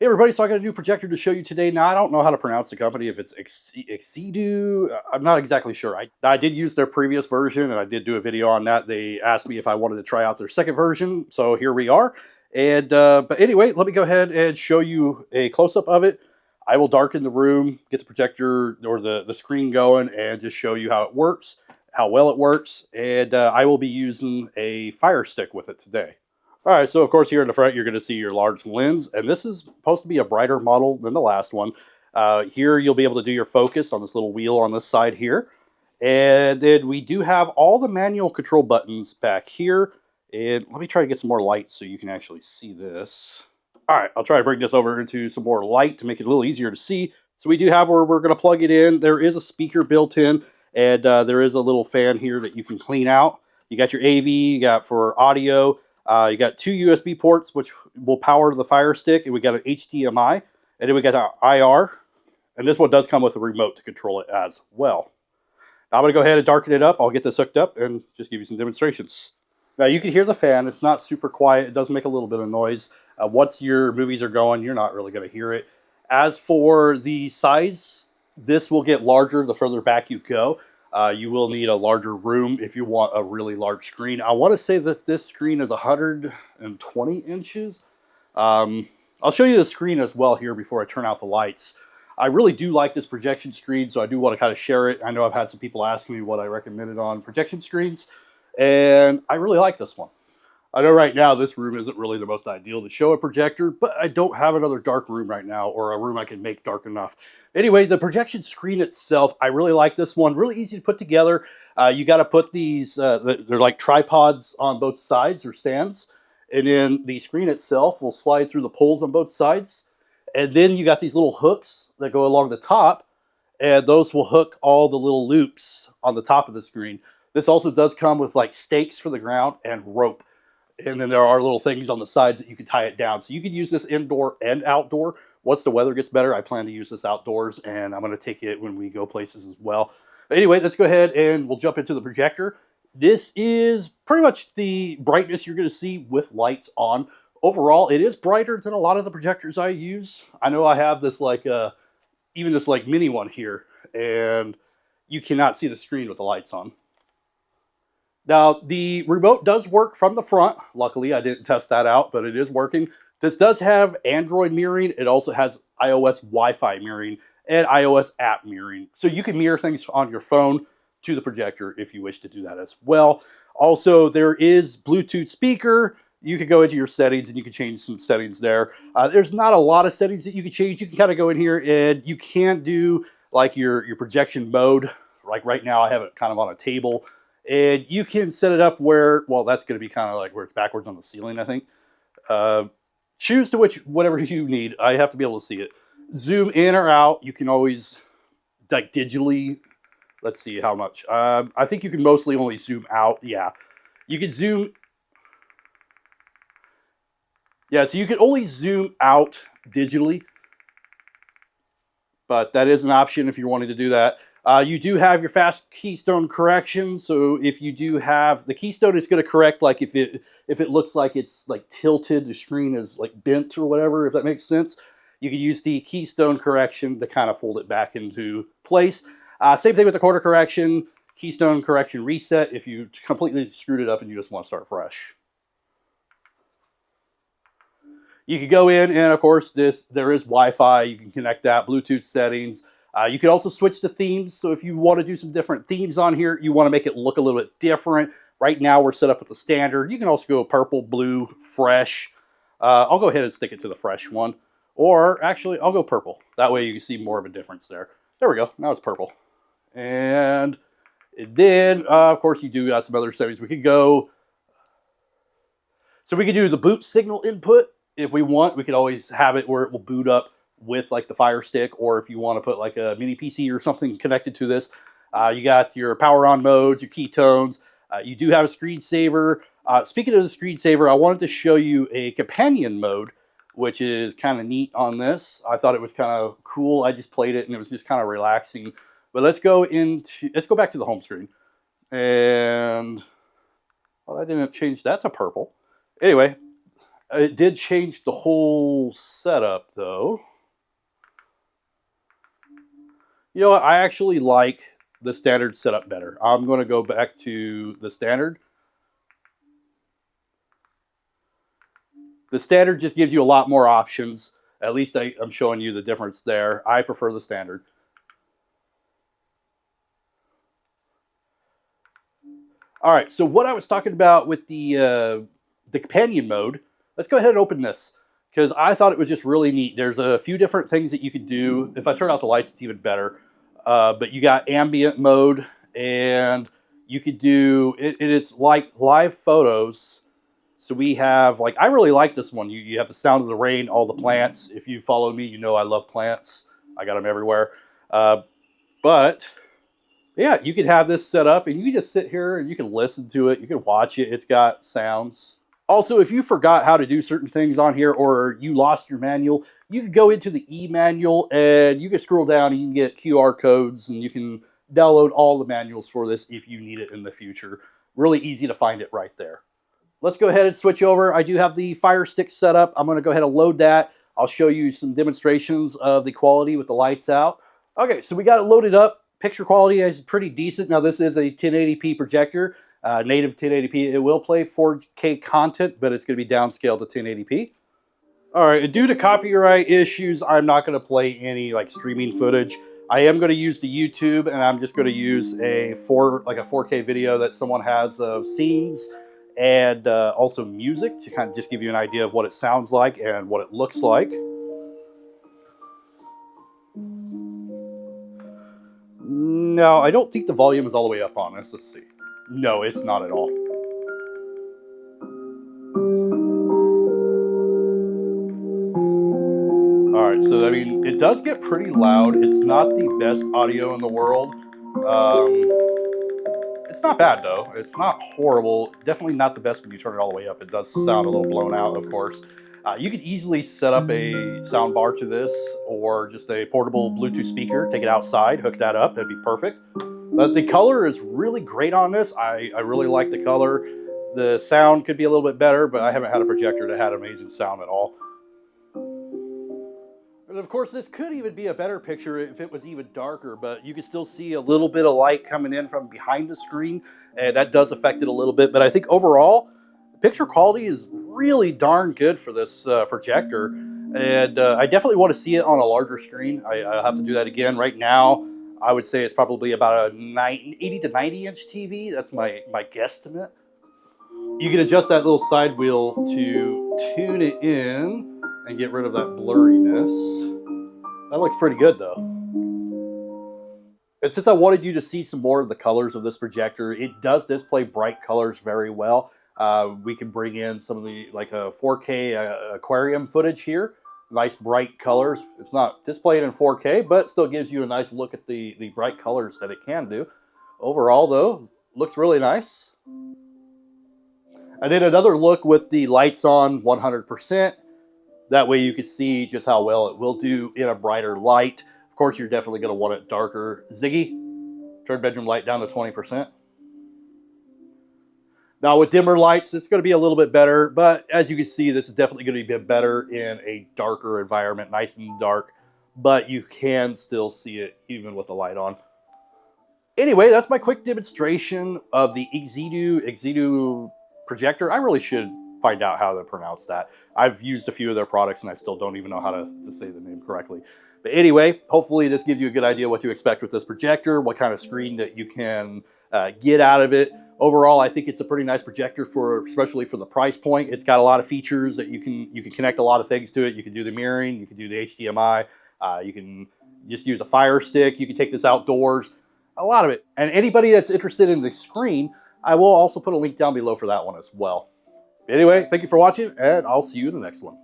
Hey everybody, so I got a new projector to show you today. Now, I don't know how to pronounce the company, if it's Xidu, I'm not exactly sure. I did use their previous version and I did do a video on that. They asked me if I wanted to try out their second version, so here we are. And but anyway, let me go ahead and show you a close-up of it. I will darken the room, get the projector or the screen going, and just show you how it works, how well it works, and I will be using a Fire Stick with it today. All right, so of course here in the front you're going to see your large lens, and this is supposed to be a brighter model than the last one. Here you'll be able to do your focus on this little wheel on this side here. And then we do have all the manual control buttons back here. And let me try to get some more light so you can actually see this. All right, I'll try to bring this over into some more light to make it a little easier to see. So we do have where we're going to plug it in. There is a speaker built in, and there is a little fan here that you can clean out. You got your AV, you got for audio. You got two USB ports, which will power the Fire Stick, and we got an HDMI, and then we got our IR, and this one does come with a remote to control it as well. Now I'm going to go ahead and darken it up. I'll get this hooked up and just give you some demonstrations. Now you can hear the fan. It's not super quiet. It does make a little bit of noise. Once your movies are going, you're not really going to hear it. As for the size, this will get larger the further back you go. You will need a larger room if you want a really large screen. I want to say that this screen is 120 inches. I'll show you the screen as well here before I turn out the lights. I really do like this projection screen, so I do want to kind of share it. I know I've had some people ask me what I recommended on projection screens, and I really like this one. I know right now this room isn't really the most ideal to show a projector, but I don't have another dark room right now, or a room I can make dark enough. Anyway, the projection screen itself, I really like this one. Really easy to put together. You got to put these, they're like tripods on both sides or stands. And then the screen itself will slide through the poles on both sides. And then you got these little hooks that go along the top, and those will hook all the little loops on the top of the screen. This also does come with like stakes for the ground and rope. And then there are little things on the sides that you can tie it down. So you can use this indoor and outdoor. Once the weather gets better, I plan to use this outdoors, and I'm going to take it when we go places as well. But anyway, let's go ahead and we'll jump into the projector. This is pretty much the brightness you're going to see with lights on. Overall, it is brighter than a lot of the projectors I use. I know I have this like, even this like mini one here, and you cannot see the screen with the lights on. Now, the remote does work from the front. Luckily, I didn't test that out, but it is working. This does have Android mirroring. It also has iOS Wi-Fi mirroring and iOS app mirroring. So you can mirror things on your phone to the projector if you wish to do that as well. Also, there is Bluetooth speaker. You can go into your settings and you can change some settings there. There's not a lot of settings that you can change. You can kind of go in here and you can do like your projection mode. Like right now, I have it kind of on a table. And you can set it up where, well, that's going to be kind of like where it's backwards on the ceiling, I think. Choose to whatever you need. I have to be able to see it. Zoom in or out. You can always, like digitally, let's see how much. I think you can mostly only zoom out. Yeah. You can zoom. Yeah, so you can only zoom out digitally. But that is an option if you're wanting to do that. You do have your fast keystone correction. So if you do have, the keystone is going to correct like if it looks like it's like tilted, the screen is like bent or whatever, if that makes sense. You can use the keystone correction to kind of fold it back into place. Same thing with the quarter correction, keystone correction reset if you completely screwed it up and you just want to start fresh. You can go in and, of course, there is Wi-Fi. You can connect that, Bluetooth settings. You can also switch to themes. So if you want to do some different themes on here, you want to make it look a little bit different. Right now, we're set up with the standard. You can also go purple, blue, fresh. I'll go ahead and stick it to the fresh one. Or actually, I'll go purple. That way you can see more of a difference there. There we go. Now it's purple. And then, of course, you do have some other settings. We could go. So we could do the boot signal input. If we want, we could always have it where it will boot up with like the Fire Stick, or if you want to put like a mini PC or something connected to this. You got your power on modes, your keytones. You do have a screensaver. Speaking of the screensaver, I wanted to show you a companion mode, which is kind of neat on this. I thought it was kind of cool. I just played it and it was just kind of relaxing. But let's go back to the home screen. And well, I didn't change that to purple. Anyway, It did change the whole setup, though. You know what? I actually like the standard setup better. I'm going to go back to the standard. The standard just gives you a lot more options. At least I'm showing you the difference there. I prefer the standard. All right, so what I was talking about with the companion mode, let's go ahead and open this because I thought it was just really neat. There's a few different things that you could do. If I turn out the lights, it's even better. But you got ambient mode, and you could do it. It's like live photos. So we have, like, I really like this one. You have the sound of the rain, all the plants. If you follow me, you know I love plants. I got them everywhere. But yeah, you could have this set up and you can just sit here and you can listen to it. You can watch it. It's got sounds. Also, if you forgot how to do certain things on here or you lost your manual, you can go into the e-manual and you can scroll down and you can get QR codes and you can download all the manuals for this if you need it in the future. Really easy to find it right there. Let's go ahead and switch over. I do have the Fire Stick set up. I'm going to go ahead and load that. I'll show you some demonstrations of the quality with the lights out. Okay, so we got it loaded up. Picture quality is pretty decent. Now, this is a 1080p projector, native 1080p. It will play 4K content, but it's going to be downscaled to 1080p. All right, and due to copyright issues, I'm not going to play any like streaming footage. I am going to use the YouTube, and I'm just going to use a 4K video that someone has of scenes and also music to kind of just give you an idea of what it sounds like and what it looks like. No, I don't think the volume is all the way up on this. Let's see. No, it's not at all. All right, so I mean, it does get pretty loud. It's not the best audio in the world. It's not bad though. It's not horrible. Definitely not the best when you turn it all the way up. It does sound a little blown out, of course. You could easily set up a sound bar to this or just a portable Bluetooth speaker, take it outside, hook that up, that'd be perfect. But the color is really great on this. I really like the color. The sound could be a little bit better, but I haven't had a projector that had amazing sound at all. And of course, this could even be a better picture if it was even darker, but you can still see a little bit of light coming in from behind the screen, and that does affect it a little bit. But I think overall, picture quality is really darn good for this projector, and I definitely want to see it on a larger screen. I'll have to do that again. Right now, I would say it's probably about a 80 to 90 inch TV. That's my guesstimate. You can adjust that little side wheel to tune it in and get rid of that blurriness. That looks pretty good though. And since I wanted you to see some more of the colors of this projector, it does display bright colors very well. We can bring in some of the like a 4K aquarium footage here. Nice bright colors. It's not displayed in 4K, but still gives you a nice look at the bright colors that it can do. Overall though, looks really nice. I did another look with the lights on 100%. That way you can see just how well it will do in a brighter light. Of course, you're definitely going to want it darker. Ziggy, turn bedroom light down to 20%. Now with dimmer lights, it's going to be a little bit better, but as you can see, this is definitely going to be better in a darker environment, nice and dark, but you can still see it even with the light on. Anyway, that's my quick demonstration of the Xidu projector. I really should find out how to pronounce that. I've used a few of their products and I still don't even know how to say the name correctly. But anyway, hopefully this gives you a good idea what to expect with this projector, what kind of screen that you can get out of it. Overall, I think it's a pretty nice projector especially for the price point. It's got a lot of features that you can connect a lot of things to it. You can do the mirroring, you can do the HDMI, you can just use a Fire Stick, you can take this outdoors, a lot of it. And anybody that's interested in the screen, I will also put a link down below for that one as well. Anyway, thank you for watching, and I'll see you in the next one.